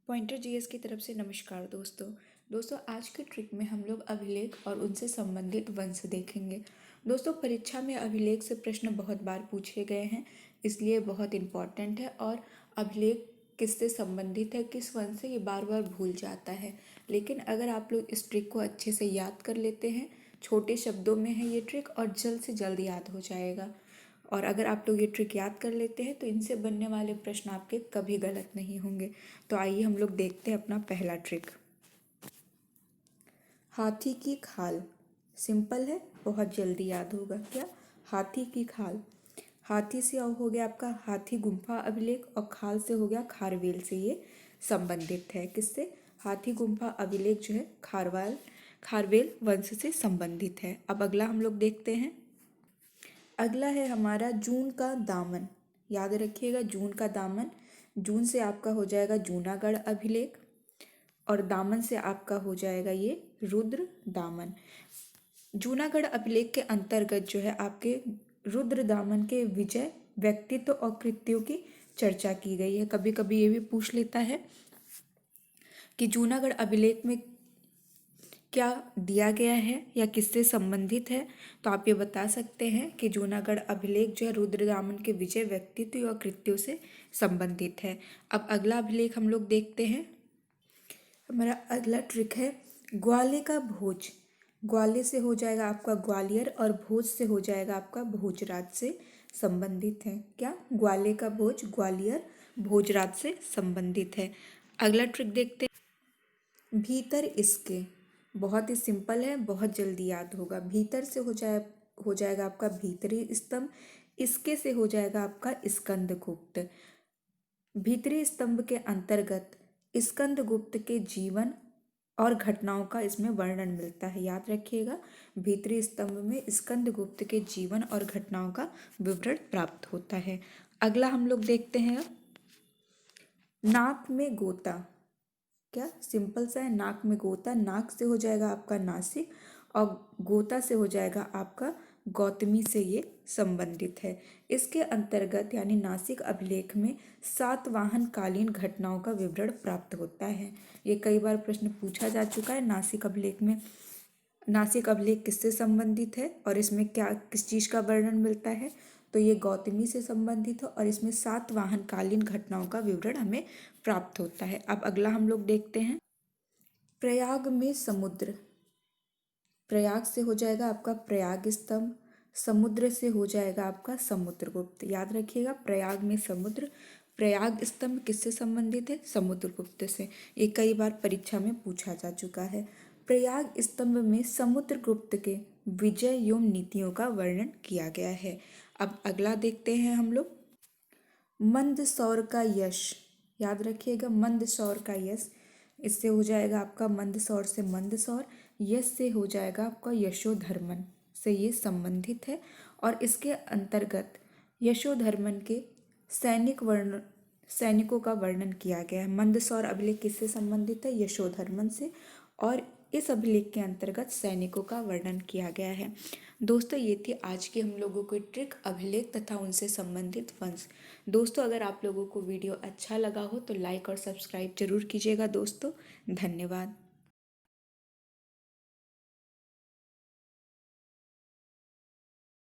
Pointer GS की तरफ से नमस्कार दोस्तों आज के ट्रिक में हम लोग अभिलेख और उनसे संबंधित वंश देखेंगे। दोस्तों परीक्षा में अभिलेख से प्रश्न बहुत बार पूछे गए हैं, इसलिए बहुत इम्पॉर्टेंट है। और अभिलेख किससे संबंधित है, किस वंश से, ये बार बार भूल जाता है। लेकिन अगर आप लोग इस ट्रिक को अच्छे से याद कर लेते हैं, छोटे शब्दों में है ये ट्रिक और जल्द से जल्द याद हो जाएगा। और अगर आप लोग ये ट्रिक याद कर लेते हैं तो इनसे बनने वाले प्रश्न आपके कभी गलत नहीं होंगे। तो आइए हम लोग देखते हैं अपना पहला ट्रिक। हाथी की खाल। सिंपल है, बहुत जल्दी याद होगा। क्या? हाथी की खाल। हाथी से हो गया आपका हाथी गुम्फा अभिलेख और खाल से हो गया खारवेल से ये संबंधित है। किससे? हाथी गुम्फा अभिलेख जो है खारवेल वंश से संबंधित है। अब अगला हम लोग देखते हैं। अगला है हमारा जून का दामन। याद रखिएगा, जून का दामन। जून से आपका हो जाएगा जूनागढ़ अभिलेख और दामन से आपका हो जाएगा ये रुद्र दामन। जूनागढ़ अभिलेख के अंतर्गत जो है आपके रुद्र दामन के विजय, व्यक्तित्व और कृत्यों की चर्चा की गई है। कभी कभी ये भी पूछ लेता है कि जूनागढ़ अभिलेख में क्या दिया गया है या किससे संबंधित है। तो आप ये बता सकते हैं कि जूनागढ़ अभिलेख जो है रुद्रदामन के विजय, व्यक्तित्व और कृत्यों से संबंधित है। अब अगला अभिलेख हम लोग देखते हैं। हमारा अगला ट्रिक है ग्वाले का भोज। ग्वाले से हो जाएगा आपका ग्वालियर और भोज से हो जाएगा आपका भोजराज से संबंधित है। क्या? ग्वाले का भोज ग्वालियर भोजराज से संबंधित है। अगला ट्रिक देखते हैं। भीतर इसके। बहुत ही सिंपल है, बहुत जल्दी याद होगा। भीतर से हो जाएगा आपका भीतरी स्तंभ। इसके से हो जाएगा आपका स्कंदगुप्त। भीतरी स्तंभ के अंतर्गत स्कंदगुप्त के जीवन और घटनाओं का इसमें वर्णन मिलता है। याद रखिएगा, भीतरी स्तंभ में स्कंदगुप्त के जीवन और घटनाओं का विवरण प्राप्त होता है। अगला हम लोग देखते हैं नाक में गोता। क्या? सिंपल सा है, नाक में गोता। नाक से हो जाएगा आपका नासिक और गोता से हो जाएगा आपका गौतमी से ये संबंधित है। इसके अंतर्गत यानी नासिक अभिलेख में सातवाहन कालीन घटनाओं का विवरण प्राप्त होता है। ये कई बार प्रश्न पूछा जा चुका है नासिक अभिलेख में। नासिक अभिलेख किससे संबंधित है और इसमें क्या किस चीज़ का वर्णन मिलता है? तो ये गौतमी से संबंधित है और इसमें सातवाहन कालीन घटनाओं का विवरण हमें प्राप्त होता है। अब अगला हम लोग देखते हैं प्रयाग में समुद्र। प्रयाग से हो जाएगा आपका प्रयाग स्तंभ, समुद्र से हो जाएगा आपका समुद्रगुप्त। याद रखिएगा, प्रयाग में समुद्र। प्रयाग स्तंभ किससे संबंधित है? समुद्रगुप्त से। ये कई बार परीक्षा में पूछा जा चुका है। प्रयाग स्तंभ में समुद्रगुप्त के विजय एवं नीतियों का वर्णन किया गया है। अब अगला देखते हैं हम लोग मंदसौर का यश। याद रखिएगा, मंदसौर का यश। इससे हो जाएगा आपका मंदसौर से मंदसौर, यश से हो जाएगा आपका यशोधर्मन से ये संबंधित है। और इसके अंतर्गत यशोधर्मन के सैनिकों का वर्णन किया गया है। मंदसौर अभिलेख किससे संबंधित है? यशोधर्मन से। और इस अभिलेख के अंतर्गत सैनिकों का वर्णन किया गया है। दोस्तों ये थी आज की हम लोगों की ट्रिक, अभिलेख तथा उनसे संबंधित वंश। दोस्तों अगर आप लोगों को वीडियो अच्छा लगा हो तो लाइक और सब्सक्राइब जरूर कीजिएगा दोस्तों। धन्यवाद।